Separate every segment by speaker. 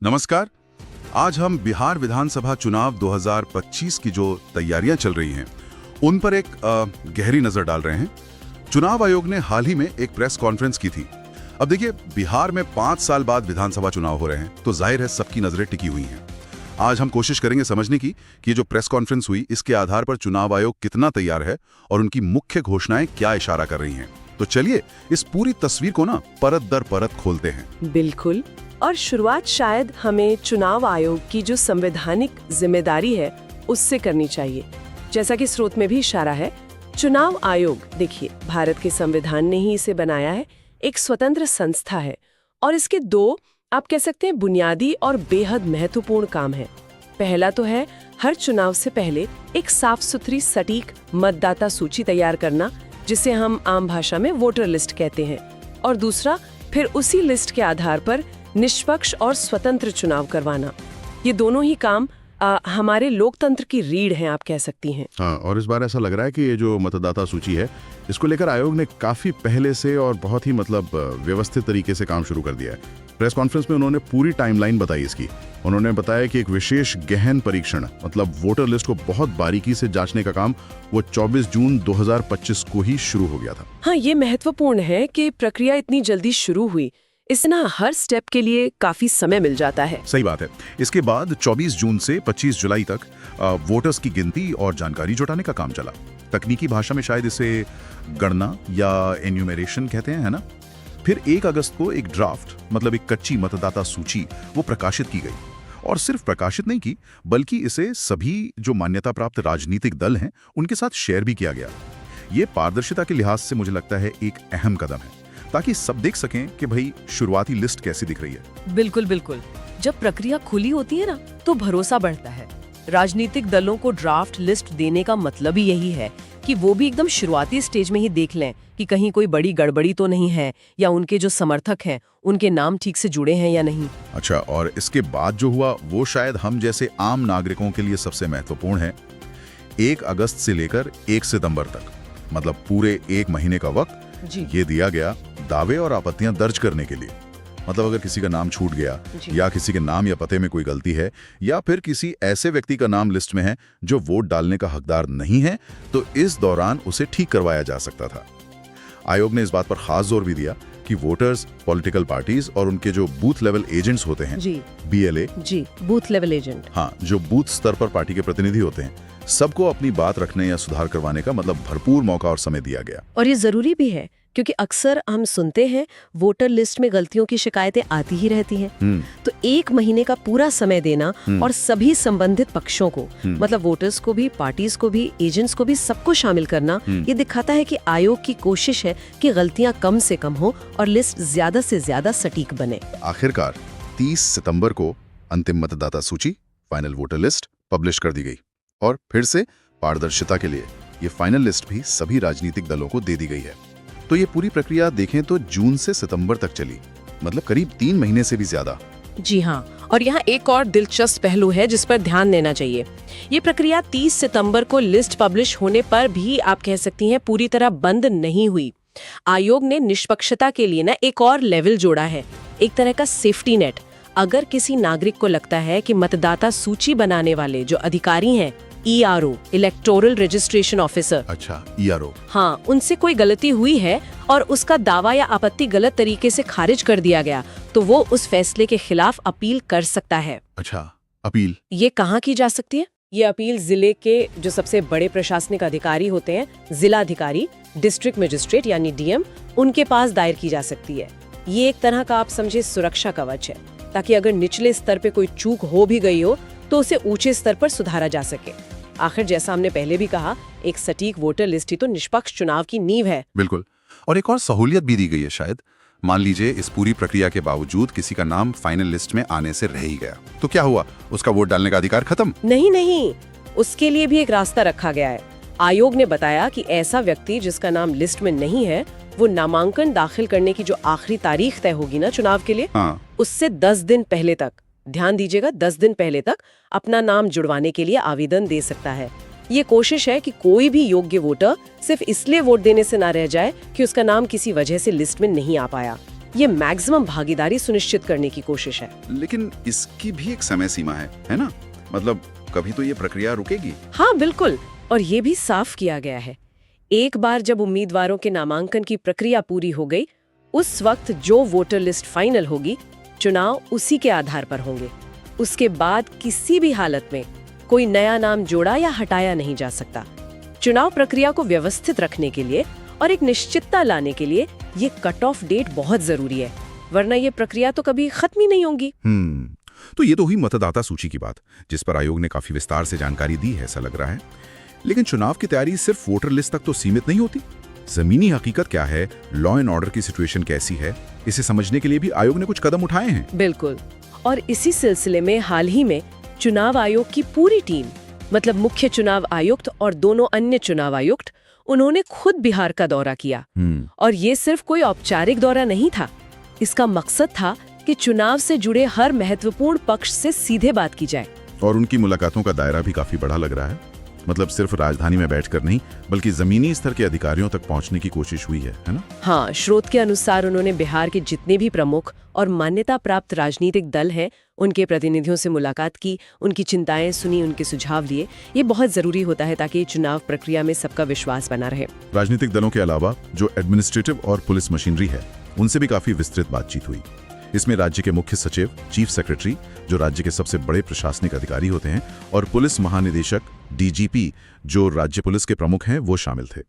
Speaker 1: नमस्कार। आज हम बिहार विधानसभा चुनाव 2025 की जो तैयारियां चल रही हैं उन पर एक गहरी नजर डाल रहे हैं। चुनाव आयोग ने हाल ही में एक प्रेस कॉन्फ्रेंस की थी। अब देखिए, बिहार में 5 साल बाद विधानसभा चुनाव हो रहे हैं, तो जाहिर है सबकी नजरें टिकी हुई हैं। आज हम कोशिश करेंगे समझने की कि ये जो प्रेस कॉन्फ्रेंस हुई, इसके आधार पर चुनाव आयोग कितना तैयार है और उनकी मुख्य घोषणाएं क्या इशारा कर रही हैं। तो चलिए इस पूरी तस्वीर को ना परत दर परत खोलते हैं।
Speaker 2: बिल्कुल। और शुरुआत शायद हमें चुनाव आयोग की जो संवैधानिक जिम्मेदारी है उससे करनी चाहिए। जैसा कि स्रोत में भी इशारा है, चुनाव आयोग, देखिए, भारत के संविधान ने ही इसे बनाया है, एक स्वतंत्र संस्था है और इसके दो, आप कह सकते हैं, बुनियादी और बेहद महत्वपूर्ण काम है। पहला तो है हर चुनाव से पहले एक साफ सुथरी सटीक मतदाता सूची तैयार करना, जिसे हम आम भाषा में वोटर लिस्ट कहते हैं, और दूसरा फिर उसी लिस्ट के आधार पर निष्पक्ष और स्वतंत्र चुनाव करवाना। ये दोनों ही काम हमारे लोकतंत्र की रीढ़ हैं, आप कह सकती हैं।
Speaker 3: हाँ, और इस बार ऐसा लग रहा है कि ये जो मतदाता सूची है, इसको लेकर आयोग ने काफी पहले से और बहुत ही व्यवस्थित तरीके से काम शुरू कर दिया है। प्रेस कॉन्फ्रेंस में उन्होंने पूरी टाइमलाइन बताई इसकी। उन्होंने बताया कि एक विशेष गहन परीक्षण, वोटर लिस्ट को बहुत बारीकी से जांचने का काम, वो 24 जून 2025 को ही शुरू हो गया था।
Speaker 2: हाँ, ये महत्वपूर्ण है कि प्रक्रिया इतनी जल्दी शुरू हुई। इससे ना हर स्टेप के लिए काफी समय मिल जाता है।
Speaker 1: सही बात है। इसके बाद 24 जून से 25 जुलाई तक वोटर्स की गिनती और जानकारी जुटाने का काम चला। तकनीकी भाषा में शायद इसे गणना या एन्यूमरेशन कहते हैं, है ना। फिर 1 अगस्त को एक ड्राफ्ट, एक कच्ची मतदाता सूची, वो प्रकाशित की गई। और सिर्फ प्रकाशित नहीं की, बल्कि इसे सभी जो मान्यता प्राप्त राजनीतिक दल हैं उनके साथ शेयर भी किया गया। ये पारदर्शिता के लिहाज से मुझे लगता है एक अहम कदम है, ताकि सब देख सकें कि भाई शुरुआती लिस्ट कैसी दिख रही है।
Speaker 4: बिल्कुल बिल्कुल। जब प्रक्रिया खुली होती है ना, तो भरोसा बढ़ता है। राजनीतिक दलों को ड्राफ्ट लिस्ट देने का मतलब ही यही है कि वो भी एकदम शुरुआती स्टेज में ही देख लें कि कहीं कोई बड़ी गड़बड़ी तो नहीं है, या उनके जो समर्थक हैं उनके नाम ठीक से जुड़े हैं या नहीं।
Speaker 1: अच्छा, और इसके बाद जो हुआ वो शायद हम जैसे आम नागरिकों के लिए सबसे महत्वपूर्ण है। 1 अगस्त से लेकर 1 सितंबर तक, पूरे 1 महीने का वक्त ये दिया गया दावे और आपत्तियां दर्ज करने के लिए। अगर किसी का नाम छूट गया, या किसी के नाम या पते में कोई गलती है, या फिर किसी ऐसे व्यक्ति का नाम लिस्ट में है जो वोट डालने का हकदार नहीं है, तो इस दौरान उसे ठीक करवाया जा सकता था। आयोग ने इस बात पर खास जोर भी दिया कि वोटर्स, पॉलिटिकल पार्टीज और उनके जो बूथ लेवल एजेंट्स होते हैं, BLA,
Speaker 2: बूथ लेवल एजेंट,
Speaker 1: हाँ, जो बूथ स्तर पर पार्टी के प्रतिनिधि होते हैं, सबको अपनी बात रखने या सुधार करवाने का भरपूर मौका और समय दिया गया।
Speaker 2: और ये जरूरी भी है, क्योंकि अक्सर हम सुनते हैं वोटर लिस्ट में गलतियों की शिकायतें आती ही रहती हैं। तो 1 महीने का पूरा समय देना और सभी संबंधित पक्षों को, वोटर्स को भी, पार्टीज को भी, एजेंट्स को भी, सबको शामिल करना, ये दिखाता है कि आयोग की कोशिश है कि गलतियां कम से कम हो और लिस्ट ज्यादा से ज्यादा सटीक बने।
Speaker 1: आखिरकार 30 सितंबर को अंतिम मतदाता सूची, फाइनल वोटर लिस्ट पब्लिश कर दी गई, और फिर से पारदर्शिता के लिए ये फाइनल लिस्ट भी सभी राजनीतिक दलों को दे दी गई है। तो ये पूरी प्रक्रिया देखें तो जून से सितंबर तक चली, करीब 3 महीने से भी ज्यादा।
Speaker 2: जी हाँ, और यहाँ एक और दिलचस्प पहलू है जिस पर ध्यान देना चाहिए। ये प्रक्रिया 30 सितंबर को लिस्ट पब्लिश होने पर भी, आप कह सकती हैं, पूरी तरह बंद नहीं हुई। आयोग ने निष्पक्षता के लिए ना एक और लेवल जोड़ा है, एक तरह का सेफ्टी नेट। अगर किसी नागरिक को लगता है कि मतदाता सूची बनाने वाले जो अधिकारी हैं, ERO, इलेक्टोरल रजिस्ट्रेशन ऑफिसर,
Speaker 1: अच्छा, ERO,
Speaker 2: हाँ, उनसे कोई गलती हुई है और उसका दावा या आपत्ति गलत तरीके से खारिज कर दिया गया, तो वो उस फैसले के खिलाफ अपील कर सकता है।
Speaker 1: अच्छा, अपील
Speaker 2: ये कहाँ की जा सकती है? ये अपील जिले के जो सबसे बड़े प्रशासनिक अधिकारी होते हैं, जिला अधिकारी, डिस्ट्रिक्ट मजिस्ट्रेट यानी DM, उनके पास दायर की जा सकती है। ये एक तरह का, आप समझे, सुरक्षा कवच है, ताकि अगर निचले स्तर पे कोई चूक हो भी गई हो तो उसे ऊंचे स्तर पर सुधारा जा सके। आखिर जैसा हमने पहले भी कहा, एक सटीक वोटर लिस्ट ही तो निष्पक्ष चुनाव की नींव है।
Speaker 1: बिल्कुल। और एक और सहूलियत भी दी गई है शायद। मान लीजिए इस पूरी प्रक्रिया के बावजूद किसी का नाम फाइनल लिस्ट में आने से रह ही गया, तो क्या हुआ? उसका वोट डालने का अधिकार खत्म?
Speaker 2: नहीं, उसके लिए भी एक रास्ता रखा गया है। आयोग ने बताया कि ऐसा व्यक्ति जिसका नाम लिस्ट में नहीं है, वो नामांकन दाखिल करने की जो आखिरी तारीख तय होगी ना चुनाव के लिए, उससे 10 दिन पहले तक, ध्यान दीजिएगा, 10 दिन पहले तक अपना नाम जुड़वाने के लिए आवेदन दे सकता है। ये कोशिश है कि कोई भी योग्य वोटर सिर्फ इसलिए वोट देने से ना रह जाए कि उसका नाम किसी वजह से लिस्ट में नहीं आ पाया। ये मैक्सिमम भागीदारी सुनिश्चित करने की कोशिश है।
Speaker 1: लेकिन इसकी भी एक समय सीमा है ना? मतलब कभी तो ये प्रक्रिया रुकेगी।
Speaker 2: हाँ बिल्कुल, और ये भी साफ किया गया है। एक बार जब उम्मीदवारों के नामांकन की प्रक्रिया पूरी हो गई, उस वक्त जो वोटर लिस्ट फाइनल होगी, चुनाव उसी के आधार पर होंगे। उसके बाद किसी भी हालत में कोई नया नाम जोड़ा या हटाया नहीं जा सकता। चुनाव प्रक्रिया को व्यवस्थित रखने के लिए और एक निश्चितता लाने के लिए ये कट ऑफ डेट बहुत जरूरी है, वरना ये प्रक्रिया तो कभी खत्म ही नहीं होगी।
Speaker 1: तो ये तो हुई मतदाता सूची की बात, जिस पर आयोग ने काफी विस्तार से जानकारी दी है, ऐसा लग रहा है। लेकिन चुनाव की तैयारी सिर्फ वोटर लिस्ट तक तो सीमित नहीं होती। जमीनी हकीकत क्या है, लॉ एंड ऑर्डर की सिचुएशन कैसी है, इसे समझने के लिए भी आयोग ने कुछ कदम उठाए हैं।
Speaker 2: बिल्कुल, और इसी सिलसिले में हाल ही में चुनाव आयोग की पूरी टीम, मतलब मुख्य चुनाव आयुक्त और दोनों अन्य चुनाव आयुक्त, उन्होंने खुद बिहार का दौरा किया। और ये सिर्फ कोई औपचारिक दौरा नहीं था। इसका मकसद था कि चुनाव से जुड़े हर महत्वपूर्ण पक्ष से सीधे बात की जाए।
Speaker 3: और उनकी मुलाकातों का दायरा भी काफी बड़ा लग रहा है। मतलब सिर्फ राजधानी में बैठकर नहीं, बल्कि जमीनी स्तर के अधिकारियों तक पहुंचने की कोशिश हुई है ना?
Speaker 2: हाँ, स्रोत के अनुसार उन्होंने बिहार के जितने भी प्रमुख और मान्यता प्राप्त राजनीतिक दल हैं, उनके प्रतिनिधियों से मुलाकात की, उनकी चिंताएं सुनी, उनके सुझाव लिए। ये बहुत जरूरी होता है ताकि चुनाव प्रक्रिया में सबका विश्वास बना रहे।
Speaker 3: राजनीतिक दलों के अलावा जो एडमिनिस्ट्रेटिव और पुलिस मशीनरी है, उनसे भी काफी विस्तृत बातचीत हुई। इसमें राज्य के मुख्य सचिव, चीफ सेक्रेटरी, जो राज्य के सबसे बड़े प्रशासनिक अधिकारी होते हैं, और पुलिस महानिदेशक, डीजीपी, जो राज्य पुलिस के प्रमुख हैं, वो शामिल थे।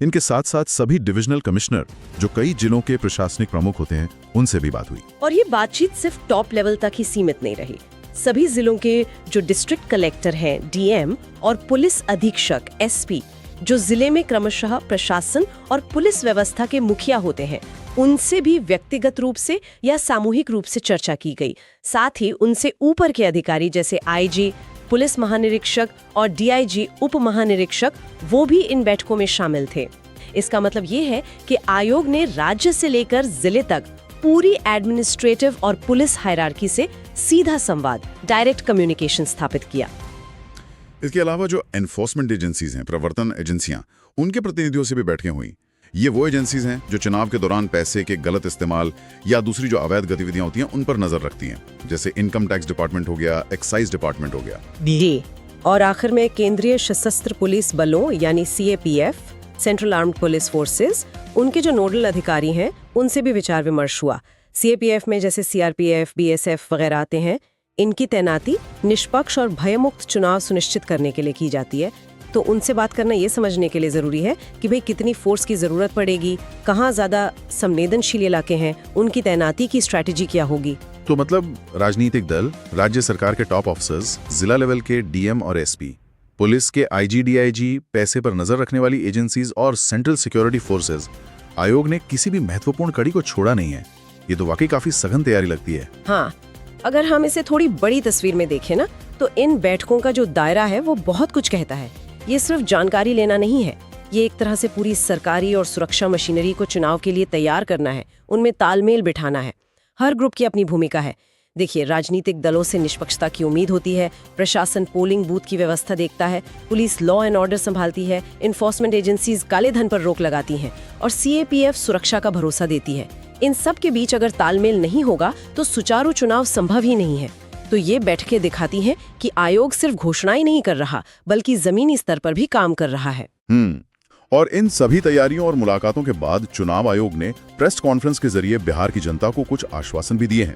Speaker 3: इनके साथ साथ सभी डिविजनल कमिश्नर, जो कई जिलों के प्रशासनिक प्रमुख होते हैं, उनसे भी बात हुई।
Speaker 2: और ये बातचीत सिर्फ टॉप लेवल तक ही सीमित नहीं रही। सभी जिलों के जो डिस्ट्रिक्ट कलेक्टर हैं, डीएम, और पुलिस अधीक्षक, एसपी, जो जिले में क्रमशः प्रशासन और पुलिस व्यवस्था के मुखिया होते हैं, उनसे भी व्यक्तिगत रूप से या सामूहिक रूप से चर्चा की गई। साथ ही उनसे ऊपर के अधिकारी जैसे आईजी, पुलिस महानिरीक्षक और डीआईजी, उप महानिरीक्षक, वो भी इन बैठकों में शामिल थे। इसका मतलब ये है कि आयोग ने राज्य से लेकर जिले तक पूरी एडमिनिस्ट्रेटिव और पुलिस हायरार्की से सीधा संवाद, डायरेक्ट कम्युनिकेशन स्थापित किया।
Speaker 3: इसके अलावा जो एनफोर्समेंट एजेंसीज हैं, प्रवर्तन एजेंसियां, उनके प्रतिनिधियों से भी बैठकें हुई। ये वो एजेंसीज हैं जो चुनाव के दौरान पैसे के गलत इस्तेमाल या दूसरी जो अवैध गतिविधियां होती हैं, उन पर नजर रखती हैं, जैसे इनकम टैक्स डिपार्टमेंट हो गया, एक्साइज डिपार्टमेंट हो गया।
Speaker 2: जी, और आखिर में केंद्रीय सशस्त्र पुलिस बलों यानी CAPF, central armed police forces, उनके जो नोडल अधिकारी हैं, उनसे भी विचार विमर्श हुआ। सीएपीएफ में जैसे सीआरपीएफ, बीएसएफ वगैरह आते हैं। इनकी तैनाती निष्पक्ष और भयमुक्त चुनाव सुनिश्चित करने के लिए की जाती है। तो उनसे बात करना ये समझने के लिए जरूरी है कि भाई कितनी फोर्स की जरूरत पड़ेगी, कहाँ ज्यादा संवेदनशील इलाके हैं, उनकी तैनाती की स्ट्रैटेजी क्या होगी।
Speaker 3: तो मतलब राजनीतिक दल, राज्य सरकार के टॉप ऑफिसर्स, जिला लेवल के डीएम और एसपी, पुलिस के आईजी, डीआईजी, पैसे पर नजर रखने वाली एजेंसीज और सेंट्रल सिक्योरिटी फोर्सेज, आयोग ने किसी भी महत्वपूर्ण कड़ी को छोड़ा नहीं है। ये तो वाकई काफी सघन तैयारी लगती है।
Speaker 2: हाँ, अगर हम इसे थोड़ी बड़ी तस्वीर में देखें ना, तो इन बैठकों का जो दायरा है वो बहुत कुछ कहता है। ये सिर्फ जानकारी लेना नहीं है, ये एक तरह से पूरी सरकारी और सुरक्षा मशीनरी को चुनाव के लिए तैयार करना है, उनमें तालमेल बिठाना है। हर ग्रुप की अपनी भूमिका है। देखिए, राजनीतिक दलों से निष्पक्षता की उम्मीद होती है, प्रशासन पोलिंग बूथ की व्यवस्था देखता है, पुलिस लॉ एंड ऑर्डर संभालती है, इन्फोर्समेंट एजेंसीज काले धन पर रोक लगाती हैं, और सीएपीएफ सुरक्षा का भरोसा देती है। इन सब के बीच अगर तालमेल नहीं होगा तो सुचारू चुनाव संभव ही नहीं है। तो ये बैठकें दिखाती हैं कि आयोग सिर्फ घोषणाएं नहीं कर रहा, बल्कि जमीनी स्तर पर भी काम कर रहा है।
Speaker 3: और इन सभी तैयारियों और मुलाकातों के बाद चुनाव आयोग ने प्रेस कॉन्फ्रेंस के जरिए बिहार की जनता को कुछ आश्वासन भी दिए हैं।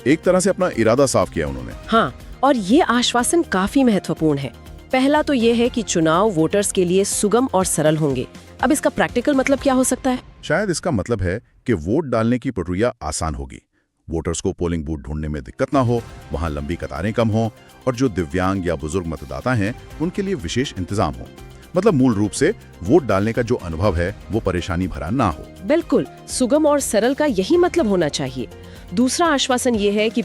Speaker 3: एक तरह से अपना इरादा साफ किया उन्होंने।
Speaker 2: हाँ, और ये आश्वासन काफी महत्वपूर्ण है। पहला तो ये है कि चुनाव वोटर्स के लिए सुगम और सरल होंगे। अब इसका प्रैक्टिकल मतलब क्या हो सकता है?
Speaker 3: शायद इसका मतलब है कि वोट डालने की प्रक्रिया आसान होगी। वोटर्स को पोलिंग बूथ ढूंढने में दिक्कत ना हो, वहां लंबी कतारें कम हो, और जो दिव्यांग या बुजुर्ग मतदाता हैं, उनके लिए विशेष इंतजाम हो। मतलब मूल रूप से वोट डालने का जो अनुभव है वो परेशानी भरा ना हो।
Speaker 2: बिल्कुल, सुगम और सरल का यही मतलब होना चाहिए। दूसरा आश्वासन ये है कि